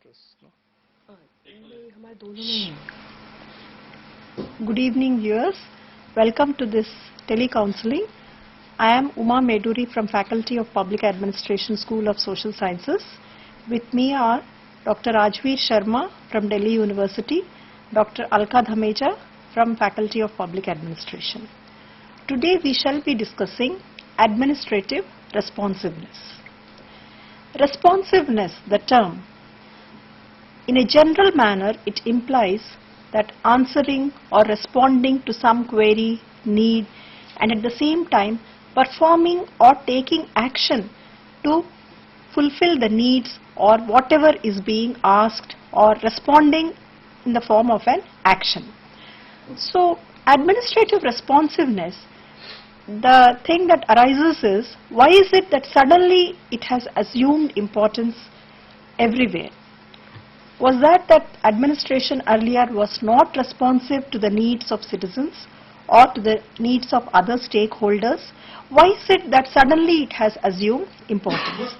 stress. No? Good evening, viewers. Welcome to this telecounseling. I am Uma Meduri from Faculty of Public Administration, School of Social Sciences. With me are Dr. Rajveer Sharma from Delhi University, Dr. Alka Dhameja from Faculty of Public Administration. Today we shall be discussing administrative responsiveness. Responsiveness, the term, in a general manner, it implies that answering or responding to some query, need, and at the same time performing or taking action to fulfill the needs or whatever is being asked, or responding in the form of an action. So, administrative responsiveness, the thing that arises is, why is it that suddenly it has assumed importance everywhere? Was that administration earlier was not responsive to the needs of citizens or to the needs of other stakeholders? Why is it that suddenly it has assumed importance?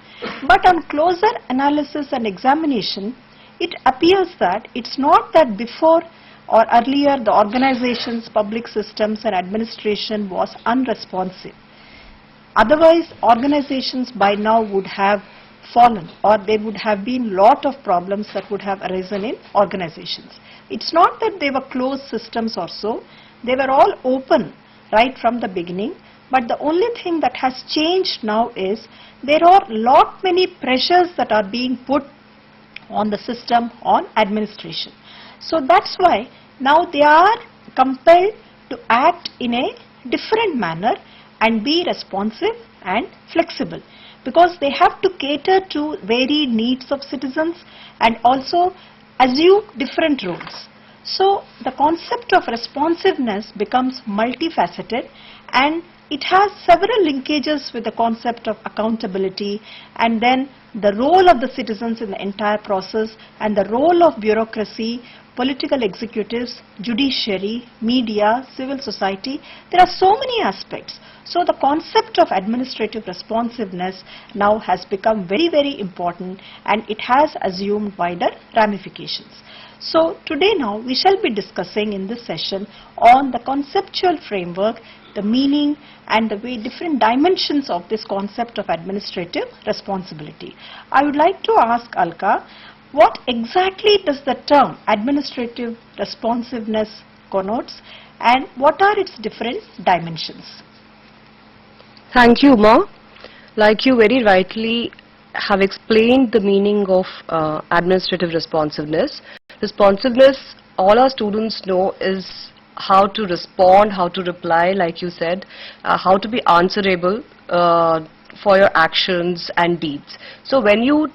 But on closer analysis and examination, it appears that it's not that before or earlier the organizations, public systems and administration was unresponsive. Otherwise, organizations by now would have fallen, or there would have been lot of problems that would have arisen in organizations. It's not that they were closed systems or so, they were all open right from the beginning, but the only thing that has changed now is there are lot many pressures that are being put on the system, on administration. So that's why now they are compelled to act in a different manner and be responsive and flexible, because they have to cater to varied needs of citizens and also assume different roles. So the concept of responsiveness becomes multifaceted, and it has several linkages with the concept of accountability, and then the role of the citizens in the entire process, and the role of bureaucracy, political executives, judiciary, media, civil society. There are so many aspects. So the concept of administrative responsiveness now has become very, very important, and it has assumed wider ramifications. So today now we shall be discussing in this session on the conceptual framework, the meaning and the way different dimensions of this concept of administrative responsibility. I would like to ask Alka, what exactly does the term administrative responsiveness connotes, and what are its different dimensions? Thank you, Uma. Like you very rightly have explained the meaning of administrative responsiveness. Responsiveness, all our students know, is how to respond, how to reply, like you said, how to be answerable for your actions and deeds. So when you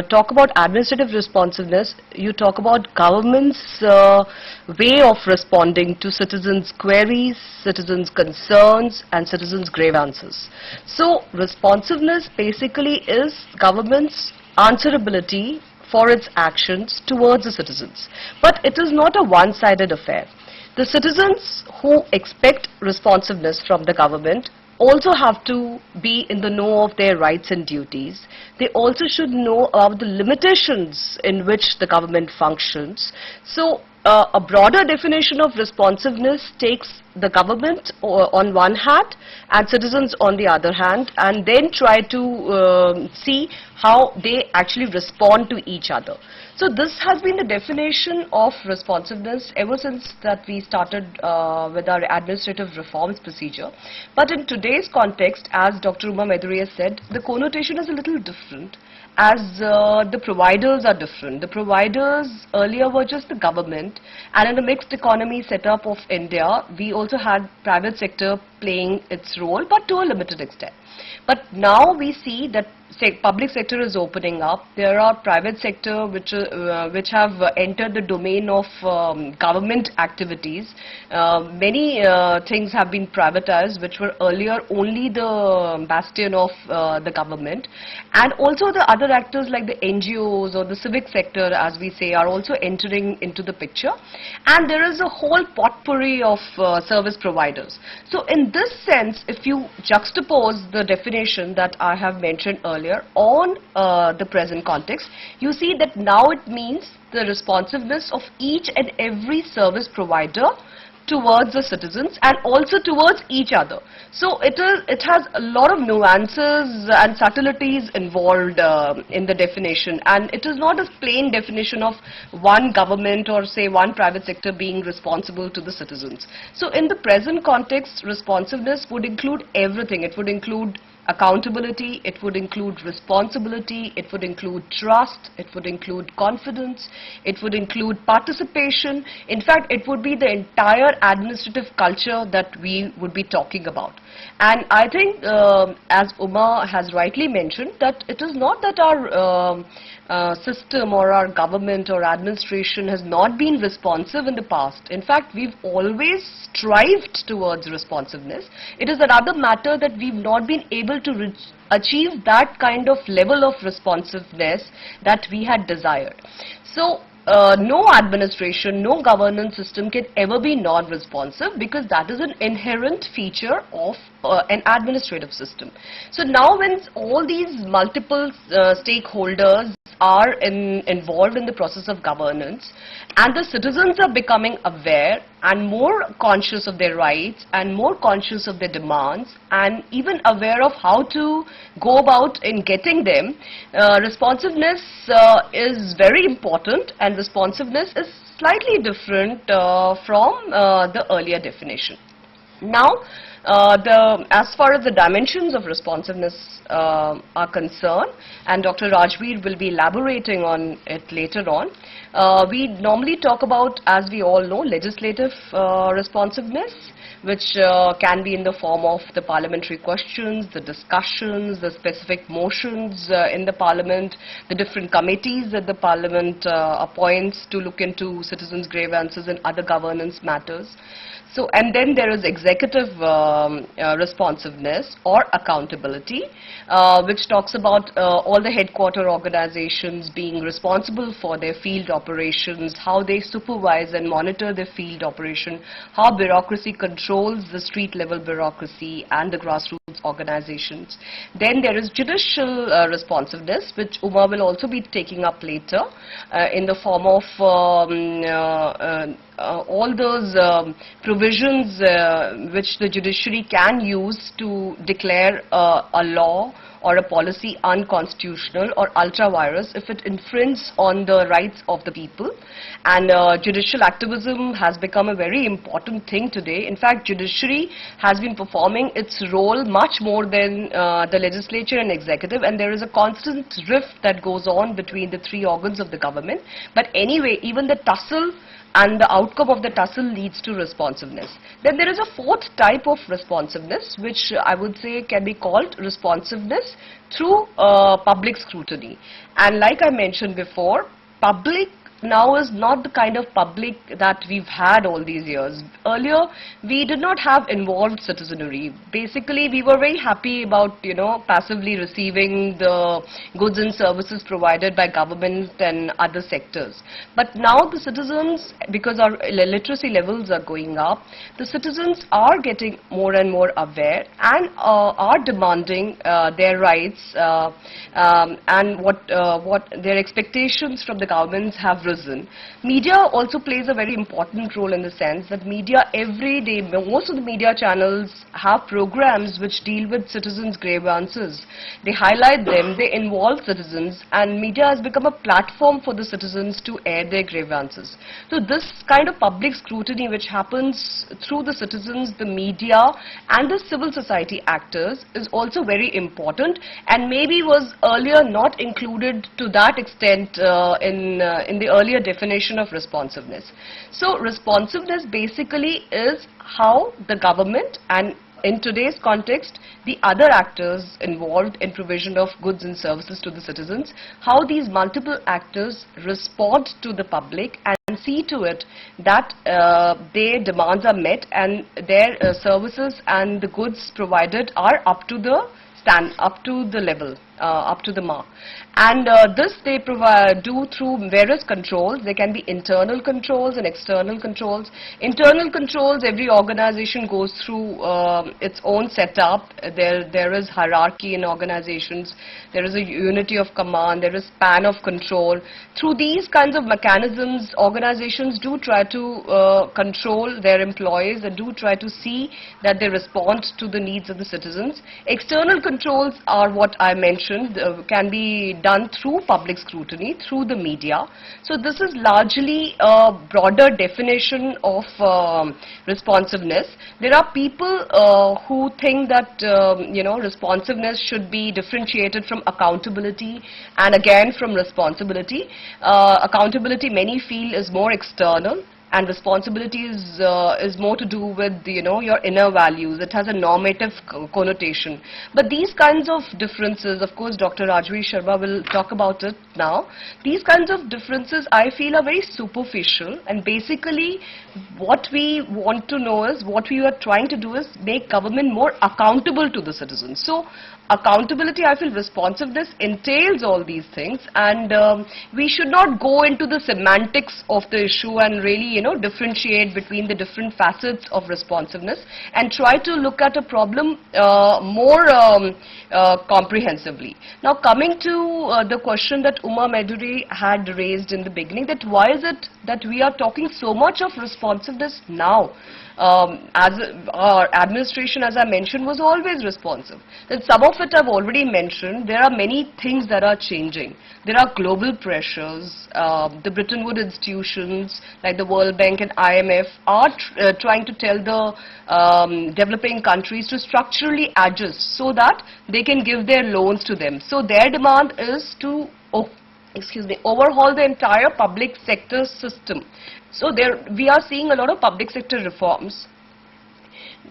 talk about administrative responsiveness, you talk about government's way of responding to citizens' queries, citizens' concerns and citizens' grievances. So responsiveness basically is government's answerability for its actions towards the citizens. But it is not a one-sided affair. The citizens who expect responsiveness from the government also have to be in the know of their rights and duties. They also should know about the limitations in which the government functions. So a broader definition of responsiveness takes the government on one hand and citizens on the other hand, and then try to see how they actually respond to each other. So this has been the definition of responsiveness ever since that we started with our administrative reforms procedure. But in today's context, as Dr. Uma Meduri has said, the connotation is a little different, as the providers are different. The providers earlier were just the government, and in the mixed economy setup of India, we also had private sector playing its role, but to a limited extent. But now we see that public sector is opening up. There are private sector which have entered the domain of government activities. Many things have been privatized, which were earlier only the bastion of the government. And also the other actors like the NGOs or the civic sector, as we say, are also entering into the picture. And there is a whole potpourri of service providers. So in in this sense, if you juxtapose the definition that I have mentioned earlier on the present context, you see that now it means the responsiveness of each and every service provider towards the citizens and also towards each other. So it has a lot of nuances and subtleties involved in the definition, and it is not a plain definition of one government or say one private sector being responsible to the citizens. So in the present context, responsiveness would include everything. It would include accountability, it would include responsibility, it would include trust, it would include confidence, it would include participation. In fact, it would be the entire administrative culture that we would be talking about. And I think, as Uma has rightly mentioned, that it is not that our system or our government or administration has not been responsive in the past. In fact, we've always strived towards responsiveness. It is another matter that we've not been able to achieve that kind of level of responsiveness that we had desired. So, no administration, no governance system can ever be non-responsive, because that is an inherent feature of an administrative system. So now when all these multiple stakeholders are involved in the process of governance, and the citizens are becoming aware and more conscious of their rights and more conscious of their demands and even aware of how to go about in getting them, responsiveness is very important, and responsiveness is slightly different from the earlier definition. Now, as far as the dimensions of responsiveness are concerned, and Dr. Rajveer will be elaborating on it later on, we normally talk about, as we all know, legislative responsiveness, which can be in the form of the parliamentary questions, the discussions, the specific motions in the parliament, the different committees that the parliament appoints to look into citizens' grievances and other governance matters. So, and then there is executive responsiveness or accountability, which talks about all the headquarter organizations being responsible for their field operations, how they supervise and monitor their field operation, how bureaucracy controls the street level bureaucracy and the grassroots organizations. Then there is judicial responsiveness, which Uma will also be taking up later, in the form of all those provisions which the judiciary can use to declare a law or a policy unconstitutional or ultra-virus if it infringes on the rights of the people. And judicial activism has become a very important thing today. In fact, judiciary has been performing its role much more than the legislature and executive, and there is a constant rift that goes on between the three organs of the government. But anyway, even the tussle and the outcome of the tussle leads to responsiveness. Then there is a fourth type of responsiveness, which I would say can be called responsiveness through public scrutiny. And like I mentioned before, public now is not the kind of public that we've had all these years. Earlier, we did not have involved citizenry. Basically, we were very happy about, passively receiving the goods and services provided by government and other sectors. But now the citizens, because our literacy levels are going up, the citizens are getting more and more aware and are demanding their rights and what their expectations from the governments have risen. Media also plays a very important role in the sense that media every day, most of the media channels have programs which deal with citizens' grievances. They highlight them, they involve citizens, and media has become a platform for the citizens to air their grievances. So this kind of public scrutiny which happens through the citizens, the media and the civil society actors is also very important, and maybe was earlier not included to that extent in the earlier definition of responsiveness. So responsiveness basically is how the government, and in today's context the other actors involved in provision of goods and services to the citizens, how these multiple actors respond to the public and see to it that their demands are met and their services and the goods provided are up to the level up to the mark. And this they do through various controls. There can be internal controls and external controls. Internal controls, every organization goes through its own setup. There is hierarchy in organizations. There is a unity of command. There is span of control. Through these kinds of mechanisms, organizations do try to control their employees and do try to see that they respond to the needs of the citizens. External controls are what I mentioned, can be done through public scrutiny, through the media. So this is largely a broader definition of responsiveness. There are people who think that responsiveness should be differentiated from accountability and again from responsibility. Accountability, many feel, is more external, and responsibility is more to do with your inner values. It has a normative connotation. But these kinds of differences, of course Dr. Rajvi Sharma will talk about it now, these kinds of differences I feel are very superficial, and basically what we want to know is, what we are trying to do is make government more accountable to the citizens. So accountability, I feel, responsiveness entails all these things, and we should not go into the semantics of the issue and really differentiate between the different facets of responsiveness and try to look at a problem more comprehensively. Now coming to the question that Uma Meduri had raised in the beginning, that why is it that we are talking so much of responsiveness now? As our administration, as I mentioned, was always responsive. Then some of it I've already mentioned. There are many things that are changing. There are global pressures. The Bretton Woods institutions like the World Bank and IMF are trying to tell the developing countries to structurally adjust so that they can give their loans to them. So their demand is to overhaul the entire public sector system. So we are seeing a lot of public sector reforms.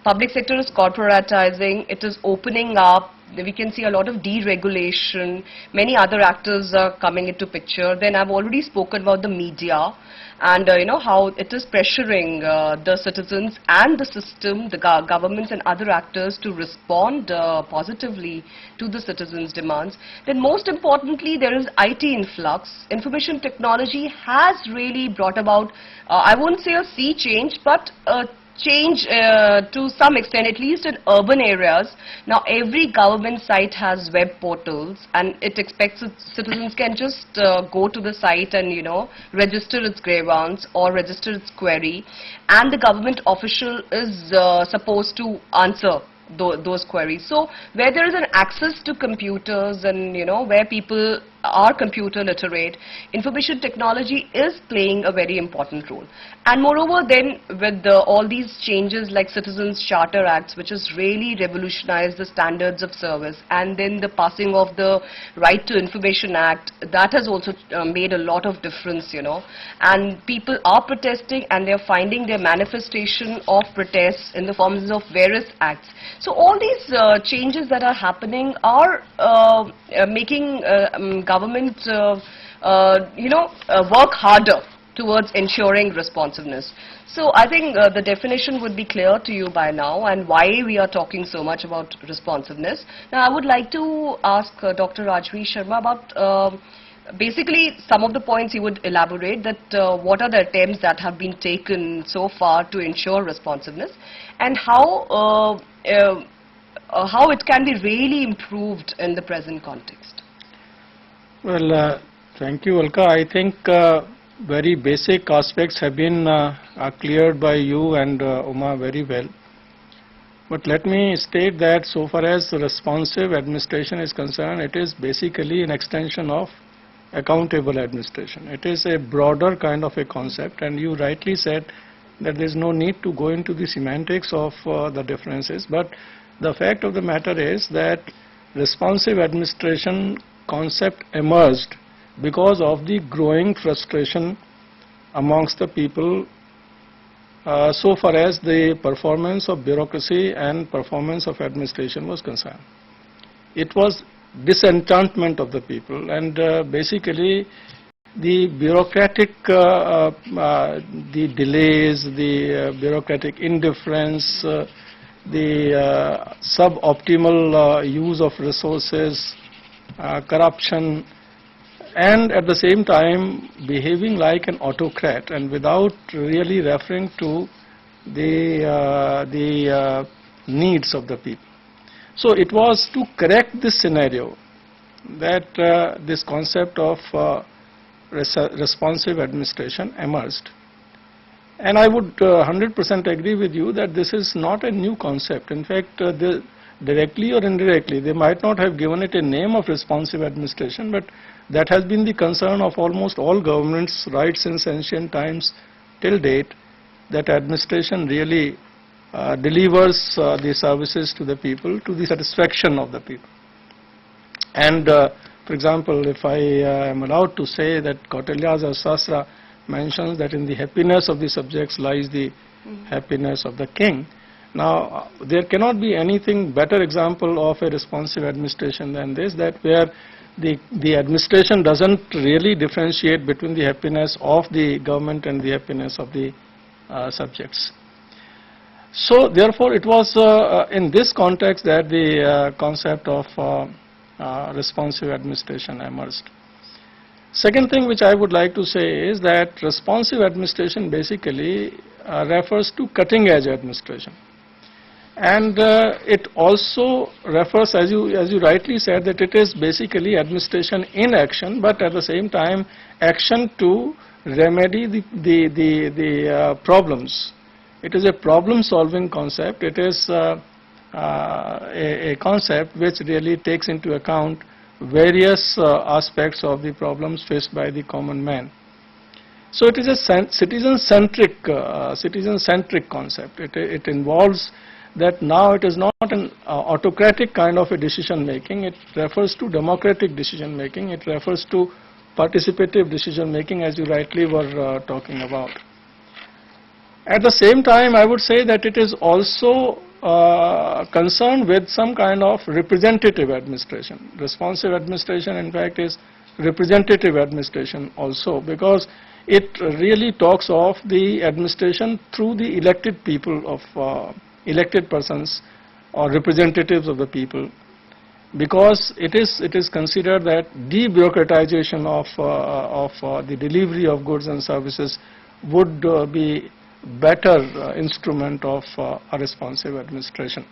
Public sector is corporatizing, it is opening up. We can see a lot of deregulation. Many other actors are coming into picture. Then I've already spoken about the media and how it is pressuring the citizens and the system, the governments and other actors to respond positively to the citizens' demands. Then most importantly, there is IT influx. Information technology has really brought about, I won't say a sea change, but a change to some extent, at least in urban areas. Now every government site has web portals, and it expects citizens can just go to the site and register its grievance or register its query, and the government official is supposed to answer those queries. So where there is an access to computers and where people are computer literate, information technology is playing a very important role. And moreover then, with all these changes like Citizens Charter Acts, which has really revolutionized the standards of service, and then the passing of the Right to Information Act, that has also made a lot of difference, and people are protesting and they're finding their manifestation of protests in the forms of various acts. So all these changes that are happening are making government work harder towards ensuring responsiveness. So I think the definition would be clear to you by now, and why we are talking so much about responsiveness. Now I would like to ask Dr. Rajvi Sharma about basically some of the points he would elaborate, that what are the attempts that have been taken so far to ensure responsiveness, and how it can be really improved in the present context. Well, thank you, Alka. I think very basic aspects have been cleared by you and Uma very well. But let me state that so far as responsive administration is concerned, it is basically an extension of accountable administration. It is a broader kind of a concept, and you rightly said that there is no need to go into the semantics of the differences. But the fact of the matter is that responsive administration concept emerged because of the growing frustration amongst the people so far as the performance of bureaucracy and performance of administration was concerned. It was disenchantment of the people, and basically the bureaucratic the delays, the bureaucratic indifference, the suboptimal use of resources, corruption, and at the same time behaving like an autocrat and without really referring to the needs of the people. So it was to correct this scenario that this concept of responsive administration emerged. And I would 100% agree with you that this is not a new concept. In fact, directly or indirectly, they might not have given it a name of responsive administration, but that has been the concern of almost all governments right since ancient times till date, that administration really delivers the services to the people to the satisfaction of the people. And for example, if I am allowed to say that Kautilya's Arthashastra mentions that in the happiness of the subjects lies the happiness of the king. Now, there cannot be anything better example of a responsive administration than this, that where the administration doesn't really differentiate between the happiness of the government and the happiness of the subjects. So therefore, it was in this context that the concept of responsive administration emerged. Second thing which I would like to say is that responsive administration basically refers to cutting edge administration. And it also refers, as you rightly said, that it is basically administration in action, but at the same time action to remedy the problems. It is a problem solving concept. It is a concept which really takes into account various aspects of the problems faced by the common man. So it is a citizen-centric concept. It involves that now it is not an autocratic kind of a decision making. It refers to democratic decision making. It refers to participative decision making, as you rightly were talking about. At the same time, I would say that it is also concerned with some kind of representative administration. Responsive administration, in fact, is representative administration also, because it really talks of the administration through the elected people of elected persons or representatives of the people, because it is considered that debureaucratization of the delivery of goods and services would be better instrument of a responsive administration.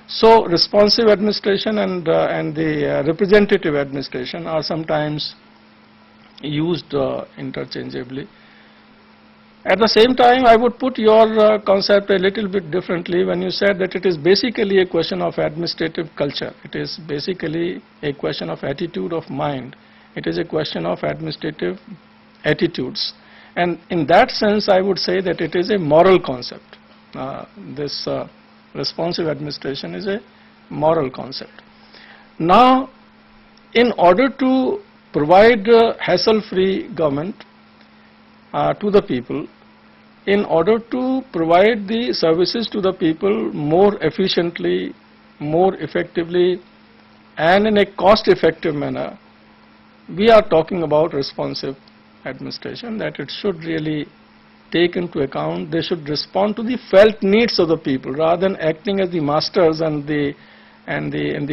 So responsive administration and the representative administration are sometimes used interchangeably. At the same time, I would put your concept a little bit differently when you said that it is basically a question of administrative culture. It is basically a question of attitude of mind. It is a question of administrative attitudes. And in that sense, I would say that it is a moral concept. This responsive administration is a moral concept. Now, in order to provide hassle-free government to the people, in order to provide the services to the people more efficiently, more effectively, and in a cost-effective manner, we are talking about responsive administration, that it should really take into account, they should respond to the felt needs of the people rather than acting as the masters and the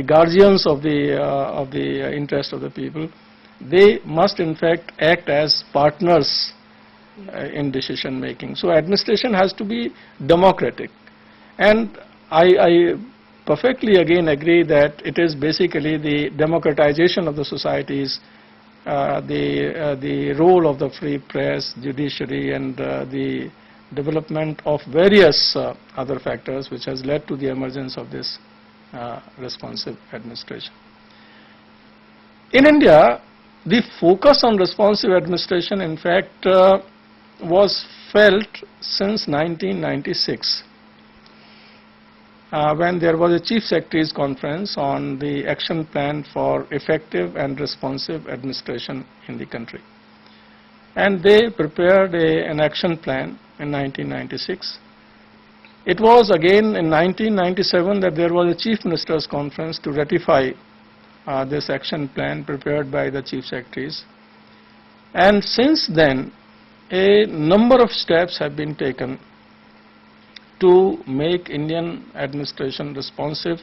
guardians of the interest of the people. They must in fact act as partners in decision making. So administration has to be democratic, and I perfectly again agree that it is basically the democratization of the societies, the role of the free press, judiciary, and the development of various other factors which has led to the emergence of this responsive administration. In India, the focus on responsive administration in fact was felt since 1996 when there was a Chief Secretary's Conference on the action plan for effective and responsive administration in the country. And they prepared an action plan in 1996. It was again in 1997 that there was a Chief Minister's Conference to ratify this action plan prepared by the Chief Secretaries. And since then, a number of steps have been taken to make Indian administration responsive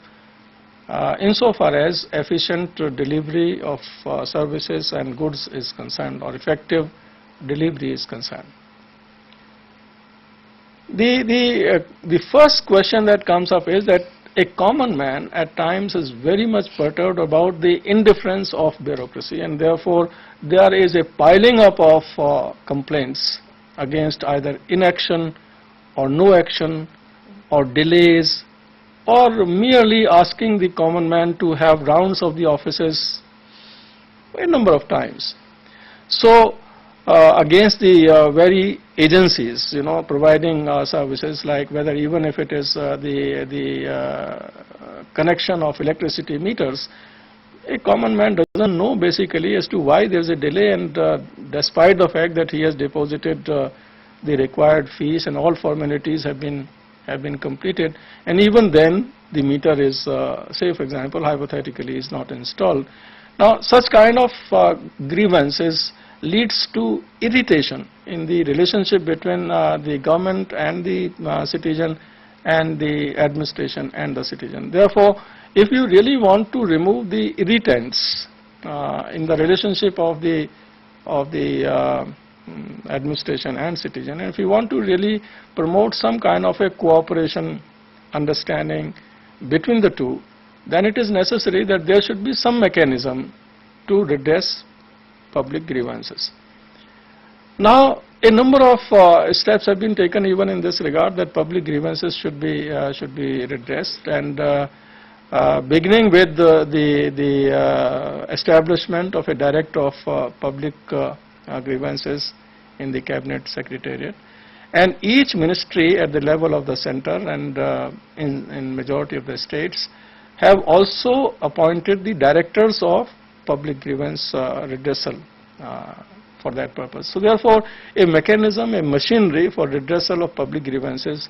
insofar as efficient delivery of services and goods is concerned, or effective delivery is concerned. The first question that comes up is that a common man at times is very much perturbed about the indifference of bureaucracy, and therefore there is a piling up of complaints against either inaction or no action or delays, or merely asking the common man to have rounds of the offices a number of times. So against the very agencies, providing services, like whether even if it is the connection of electricity meters, a common man doesn't know basically as to why there is a delay, and despite the fact that he has deposited the required fees and all formalities have been completed, and even then the meter is, say for example, hypothetically is not installed. Now such kind of grievances leads to irritation in the relationship between the government and the citizen, and the administration and the citizen. Therefore, if you really want to remove the irritants in the relationship of the administration and citizen, and if you want to really promote some kind of a cooperation, understanding between the two, then it is necessary that there should be some mechanism to redress public grievances. Now, a number of steps have been taken even in this regard, that public grievances should be redressed, and beginning with the establishment of a director of public grievances in the cabinet secretariat, and each ministry at the level of the center and in majority of the states have also appointed the directors of public grievance redressal for that purpose. So therefore, a mechanism, a machinery for redressal of public grievances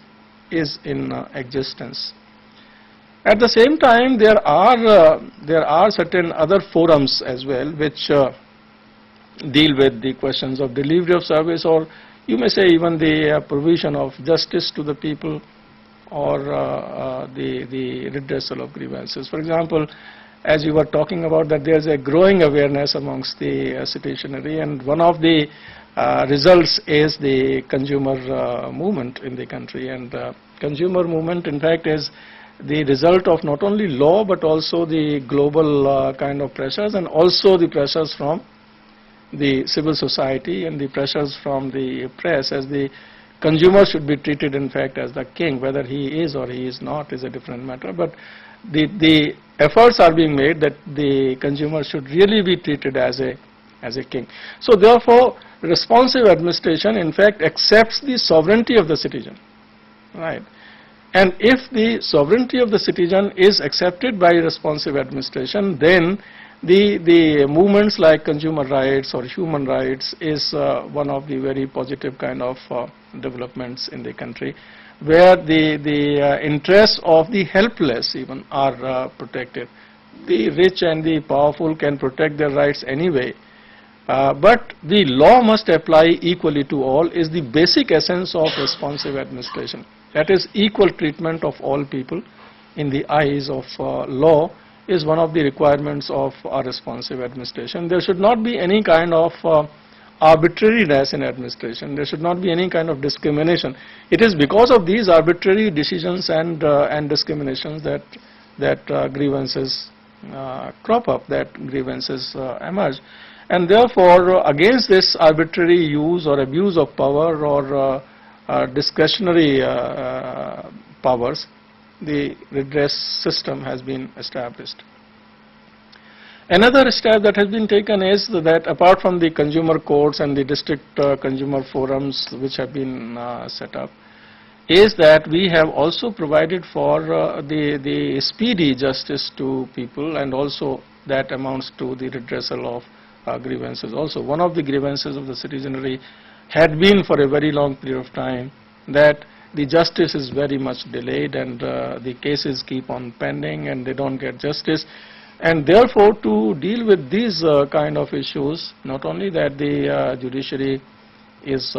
is in existence. At the same time, there are certain other forums as well which deal with the questions of delivery of service, or you may say even the provision of justice to the people, or the redressal of grievances. For example, as you were talking about, that there is a growing awareness amongst the citizenry, and one of the results is the consumer movement in the country, and consumer movement in fact is the result of not only law but also the global kind of pressures, and also the pressures from the civil society and the pressures from the press, as the consumer should be treated in fact as the king. Whether he is or he is not is a different matter, but the efforts are being made that the consumer should really be treated as a king. So therefore, responsive administration in fact accepts the sovereignty of the citizen, right? And if the sovereignty of the citizen is accepted by responsive administration, then the movements like consumer rights or human rights is one of the very positive kind of developments in the country, where the interests of the helpless even are protected. The rich and the powerful can protect their rights anyway, but the law must apply equally to all is the basic essence of responsive administration. That is, equal treatment of all people in the eyes of law is one of the requirements of our responsive administration. There should not be any kind of arbitrariness in administration. There should not be any kind of discrimination. It is because of these arbitrary decisions and discriminations that grievances crop up, that grievances emerge. And therefore, against this arbitrary use or abuse of power or discretionary powers, the redress system has been established. Another step that has been taken is that apart from the consumer courts and the district consumer forums which have been set up, is that we have also provided for the speedy justice to people, and also that amounts to the redressal of grievances. Also, one of the grievances of the citizenry had been for a very long period of time that the justice is very much delayed, and the cases keep on pending and they don't get justice. And therefore, to deal with these kind of issues, not only that the judiciary is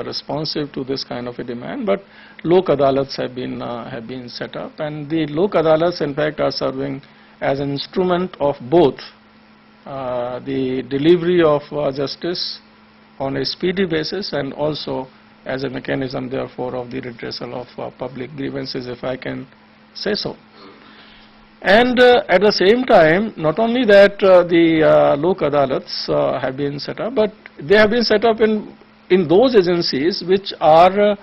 responsive to this kind of a demand, but Lok Adalats have been set up, and the Lok Adalats in fact are serving as an instrument of both the delivery of justice on a speedy basis and also as a mechanism therefore of the redressal of public grievances, if I can say so. And at the same time, not only that the Lok Adalats have been set up, but they have been set up in those agencies which are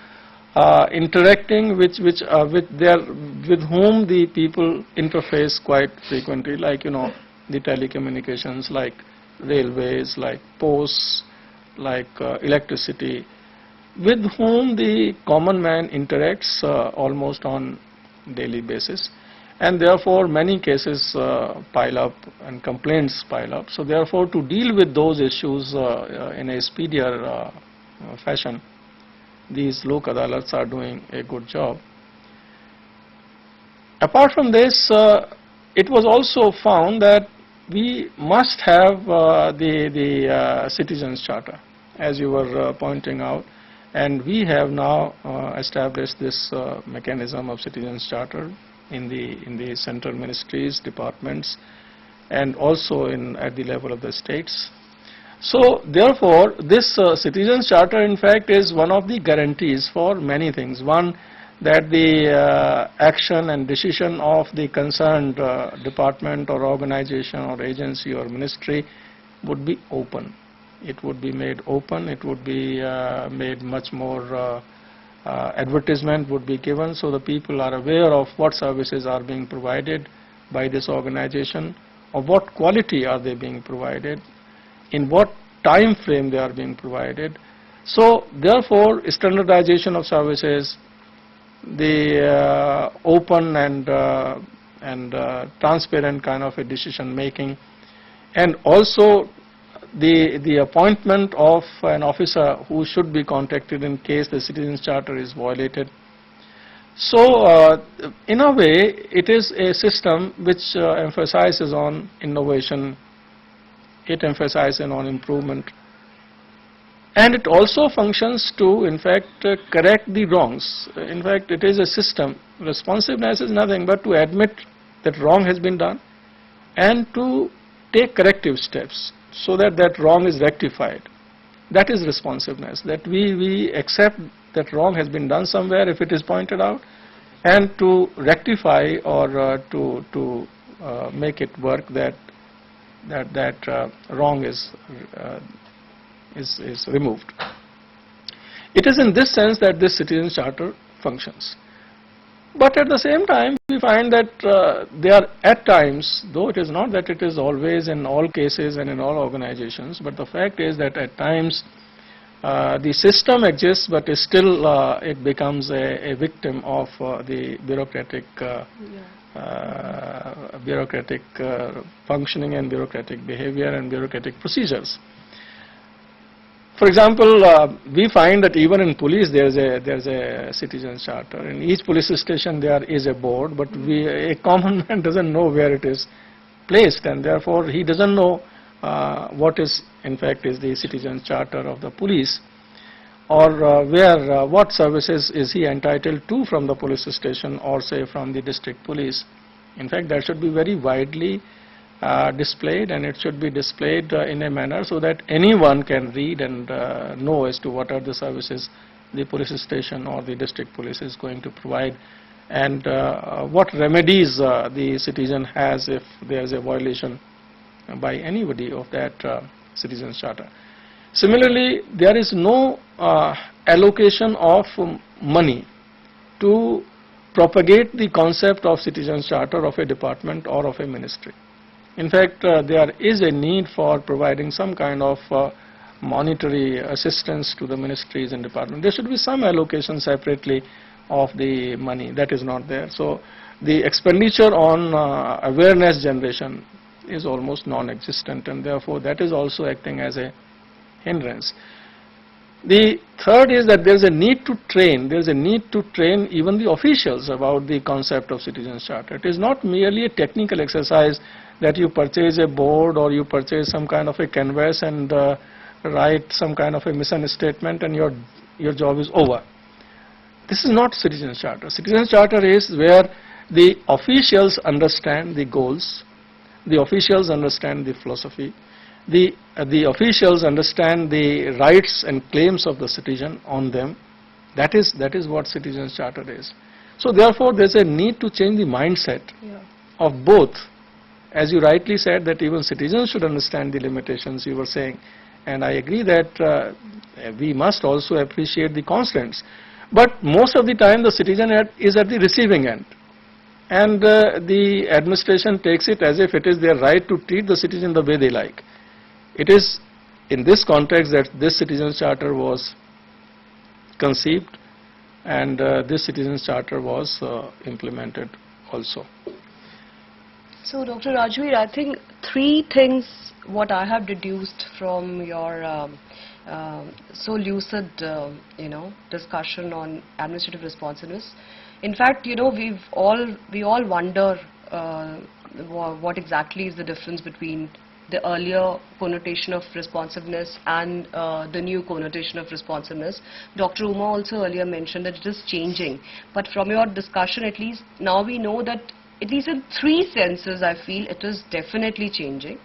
interacting, with whom the people interface quite frequently, like the telecommunications, like railways, like posts, like electricity, with whom the common man interacts almost on daily basis. And therefore many cases pile up and complaints pile up. So therefore to deal with those issues in a speedier fashion, these Lok Adalats are doing a good job. Apart from this, it was also found that we must have the Citizens Charter, as you were pointing out, and we have now established this mechanism of Citizens Charter in the central ministries, departments, and also at the level of the states. So therefore this Citizens Charter in fact is one of the guarantees for many things. One, that the action and decision of the concerned department or organization or agency or ministry would be open. It would be made open, it would be made much more advertisement would be given, so the people are aware of what services are being provided by this organization, of what quality are they being provided, in what time frame they are being provided. So therefore standardization of services, the open and transparent kind of a decision making, and also the appointment of an officer who should be contacted in case the Citizens Charter is violated. So in a way it is a system which emphasizes on innovation, it emphasizes on improvement, and it also functions to in fact correct the wrongs. In fact it is a system. Responsiveness is nothing but to admit that wrong has been done and to take corrective steps so that that wrong is rectified. That is responsiveness, that we accept that wrong has been done somewhere if it is pointed out, and to rectify or to make it work, that wrong is removed. It is in this sense that this Citizens Charter functions. But at the same time we find that there are at times, though it is not that it is always in all cases and in all organizations, but the fact is that at times the system exists, but is still it becomes a victim of the bureaucratic functioning and bureaucratic behavior and bureaucratic procedures. For example, we find that even in police there is a Citizens Charter. In each police station there is a board, but a common man doesn't know where it is placed, and therefore he doesn't know what is in fact is the Citizens Charter of the police, or what services is he entitled to from the police station or say from the district police. In fact that should be very widely displayed, and it should be displayed in a manner so that anyone can read and know as to what are the services the police station or the district police is going to provide, and what remedies the citizen has if there is a violation by anybody of that Citizens Charter. Similarly, there is no allocation of money to propagate the concept of Citizens Charter of a department or of a ministry. In fact, there is a need for providing some kind of monetary assistance to the ministries and departments. There should be some allocation separately of the money. That is not there. So the expenditure on awareness generation is almost non-existent, and therefore that is also acting as a hindrance. The third is that there is a need to train. There is a need to train even the officials about the concept of Citizens Charter. It is not merely a technical exercise that you purchase a board or you purchase some kind of a canvas and write some kind of a mission statement and your job is over. This is not Citizens Charter. Citizens Charter is where the officials understand the goals, the officials understand the philosophy, the officials understand the rights and claims of the citizen on them. That is what Citizens Charter is. So therefore, there's a need to change the mindset of both. As you rightly said, that even citizens should understand the limitations you were saying, and I agree that we must also appreciate the constraints. But most of the time, the citizen is at the receiving end, and the administration takes it as if it is their right to treat the citizen the way they like. It is in this context that this Citizens Charter was conceived, and this Citizens Charter was implemented also. So, Dr. Rajveer, I think three things what I have deduced from your so lucid, discussion on administrative responsiveness. In fact, we all wonder what exactly is the difference between the earlier connotation of responsiveness and the new connotation of responsiveness. Dr. Uma also earlier mentioned that it is changing, but from your discussion, at least now we know that at least in three senses, I feel it is definitely changing.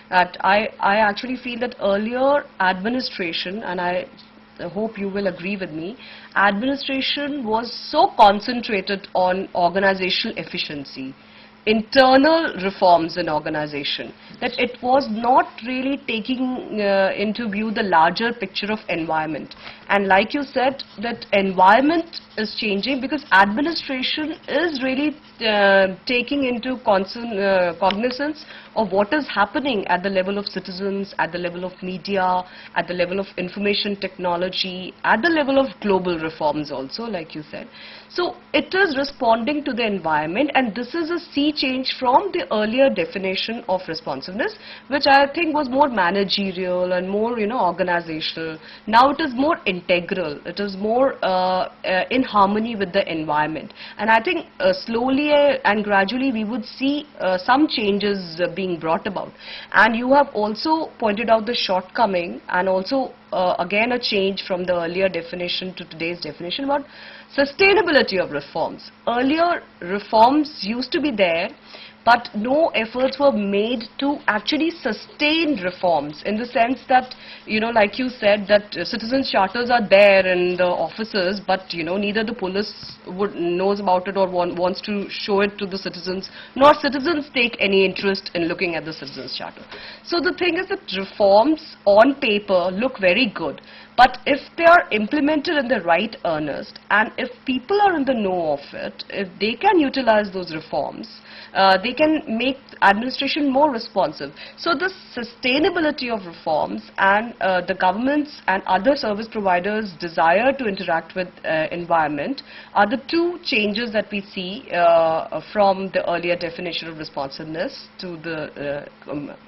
That I actually feel that earlier administration, and I hope you will agree with me, administration was so concentrated on organizational efficiency, internal reforms in organization, that it was not really taking into view the larger picture of environment. And like you said, that environment is changing because administration is really taking into cognizance of what is happening at the level of citizens, at the level of media, at the level of information technology, at the level of global reforms also, like you said. So it is responding to the environment, and this is a sea change from the earlier definition of responsiveness, which I think was more managerial and more, organizational. Now it is more integral. It is more in harmony with the environment. And I think slowly and gradually we would see some changes being brought about. And you have also pointed out the shortcoming, and also again a change from the earlier definition to today's definition about sustainability of reforms. Earlier reforms used to be there, but no efforts were made to actually sustain reforms, in the sense that, like you said, that citizens' charters are there in the offices, but neither the police knows about it or wants to show it to the citizens, nor citizens take any interest in looking at the citizens' charter. So the thing is that reforms on paper look very good, but if they are implemented in the right earnest, and if people are in the know of it, if they can utilize those reforms, they can make administration more responsive. So the sustainability of reforms and the government's and other service providers' desire to interact with environment are the two changes that we see from the earlier definition of responsiveness to the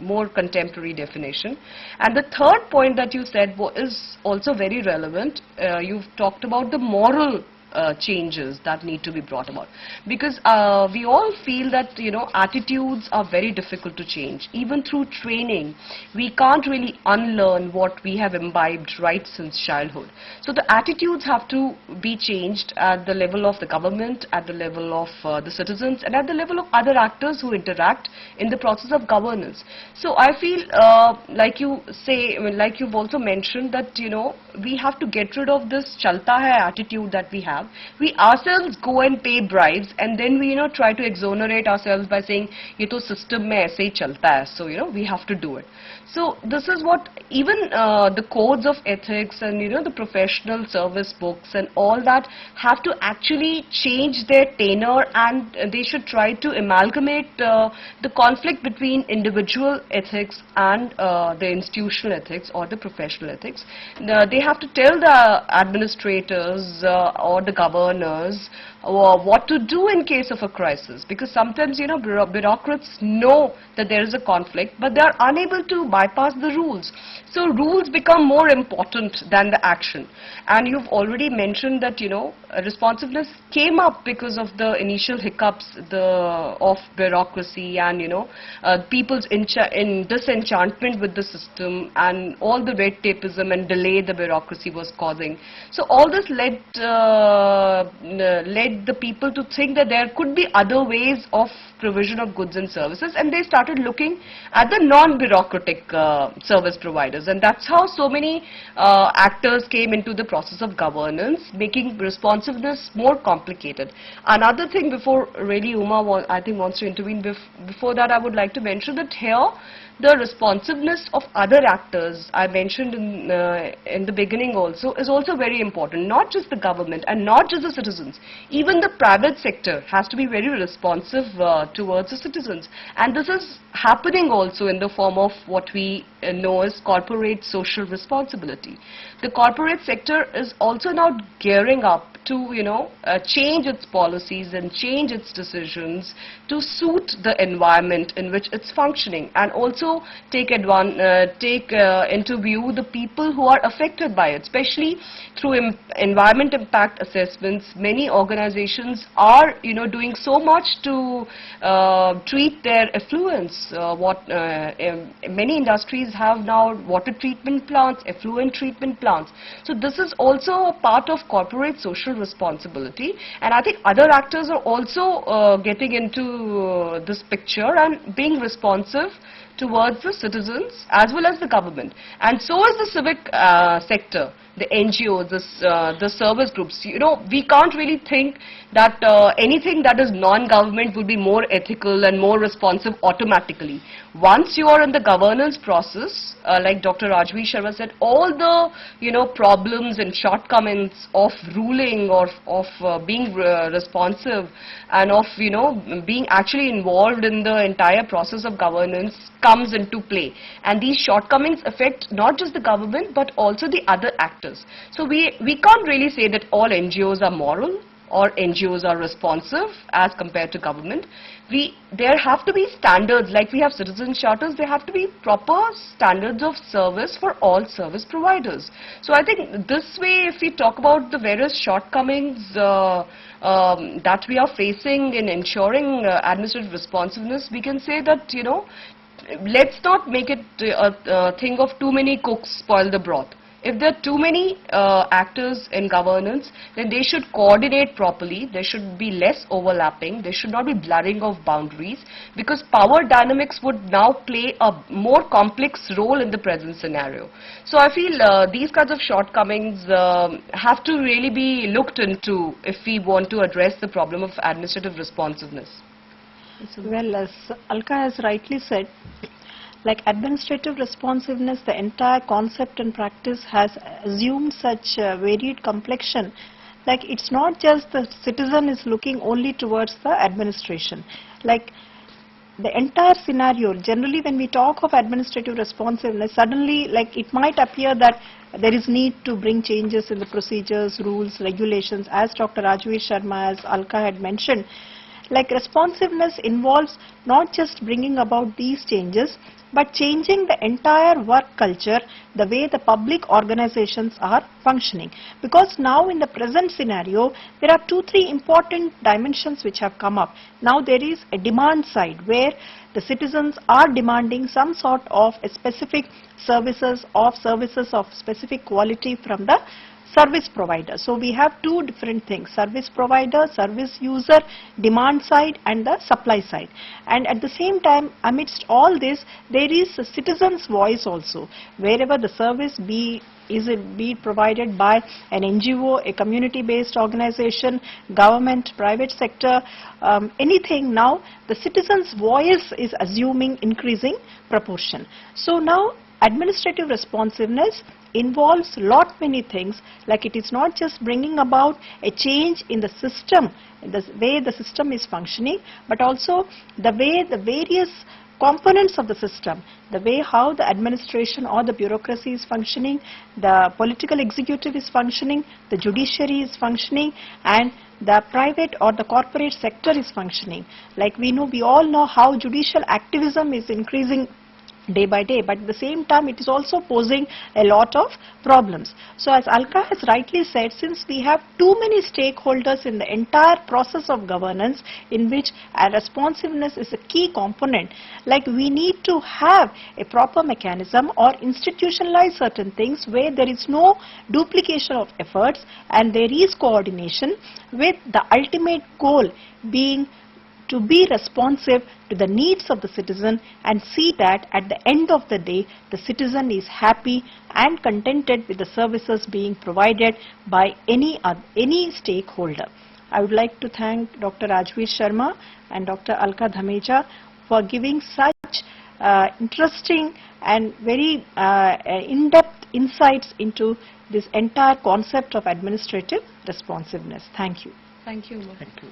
more contemporary definition. And the third point that you said is also very relevant. You've talked about the moral changes that need to be brought about, because we all feel that attitudes are very difficult to change. Even through training, we can't really unlearn what we have imbibed right since childhood. So the attitudes have to be changed at the level of the government, at the level of the citizens, and at the level of other actors who interact in the process of governance. So I feel like you say, like you've also mentioned, that we have to get rid of this chalta hai attitude that we have. We ourselves go and pay bribes, and then we try to exonerate ourselves by saying ye to system mein aise hi chalta hai, so we have to do it. So this is what even the codes of ethics and the professional service books and all that have to actually change their tenor, and they should try to amalgamate the conflict between individual ethics and the institutional ethics or the professional ethics. They have to tell the administrators or the governors what to do in case of a crisis, because sometimes, you know, bureaucrats know that there is a conflict, but they are unable to bypass the rules. So rules become more important than the action. And you've already mentioned that, you know, responsiveness came up because of the initial hiccups of bureaucracy and, you know, people's disenchantment with the system and all the red tapeism and delay the bureaucracy was causing. So all this led the people to think that there could be other ways of provision of goods and services, and they started looking at the non-bureaucratic service providers, and that's how so many actors came into the process of governance, making responsiveness more complicated. Another thing, before really Uma I think wants to intervene, before that I would like to mention that here the responsiveness of other actors, I mentioned in the beginning also, is also very important. Not just the government and not just the citizens. Even the private sector has to be very responsive towards the citizens. And this is happening also in the form of what we know as corporate social responsibility. The corporate sector is also now gearing up to, you know, change its policies and change its decisions to suit the environment in which it's functioning, and also take into view the people who are affected by it, especially through environment impact assessments. Many organizations are, you know, doing so much to treat their effluents. Many industries have now water treatment plants, effluent treatment plants. So this is also a part of corporate social responsibility, and I think other actors are also getting into this picture and being responsive towards the citizens as well as the government. And so is the civic sector, the NGOs, the service groups. You know, we can't really think that anything that is non-government will be more ethical and more responsive automatically. Once you are in the governance process, like Dr. Rajvi Sharma said, all the, you know, problems and shortcomings of ruling or of being responsive and of, you know, being actually involved in the entire process of governance comes into play. And these shortcomings affect not just the government but also the other actors. So we can't really say that all NGOs are moral or NGOs are responsive as compared to government. There have to be standards, like we have citizen charters, there have to be proper standards of service for all service providers. So I think this way, if we talk about the various shortcomings that we are facing in ensuring administrative responsiveness, we can say that, you know, let's not make it a thing of too many cooks spoil the broth. If there are too many actors in governance, then they should coordinate properly. There should be less overlapping. There should not be blurring of boundaries, because power dynamics would now play a more complex role in the present scenario. So I feel these kinds of shortcomings have to really be looked into if we want to address the problem of administrative responsiveness. Well, as Alka has rightly said, like administrative responsiveness, the entire concept and practice has assumed such varied complexion. Like, it's not just the citizen is looking only towards the administration. Like, the entire scenario, generally when we talk of administrative responsiveness, suddenly, like, it might appear that there is need to bring changes in the procedures, rules, regulations, as Dr. Rajveer Sharma, as Alka had mentioned. Like, responsiveness involves not just bringing about these changes, but changing the entire work culture, the way the public organizations are functioning. Because now in the present scenario, there are 2-3 important dimensions which have come up. Now there is a demand side where the citizens are demanding some sort of a specific services of specific quality from the service provider. So we have two different things: service provider, service user, demand side and the supply side. And at the same time, amidst all this, there is a citizen's voice also. Wherever the service be it provided by an NGO, a community-based organization, government, private sector, anything, now the citizen's voice is assuming increasing proportion. So now administrative responsiveness involves many things. Like, it is not just bringing about a change in the system, the way the system is functioning, but also the way the various components of the system, the way how the administration or the bureaucracy is functioning, the political executive is functioning, the judiciary is functioning, and the private or the corporate sector is functioning. Like we all know how judicial activism is increasing day by day, but at the same time it is also posing a lot of problems. So as Alka has rightly said, since we have too many stakeholders in the entire process of governance, in which responsiveness is a key component, like we need to have a proper mechanism or institutionalize certain things where there is no duplication of efforts and there is coordination, with the ultimate goal being to be responsive to the needs of the citizen and see that at the end of the day the citizen is happy and contented with the services being provided by any stakeholder. I would like to thank Dr. Rajveer Sharma and Dr. Alka Dhameja for giving such interesting and very in-depth insights into this entire concept of administrative responsiveness. Thank you. Thank you. Thank you.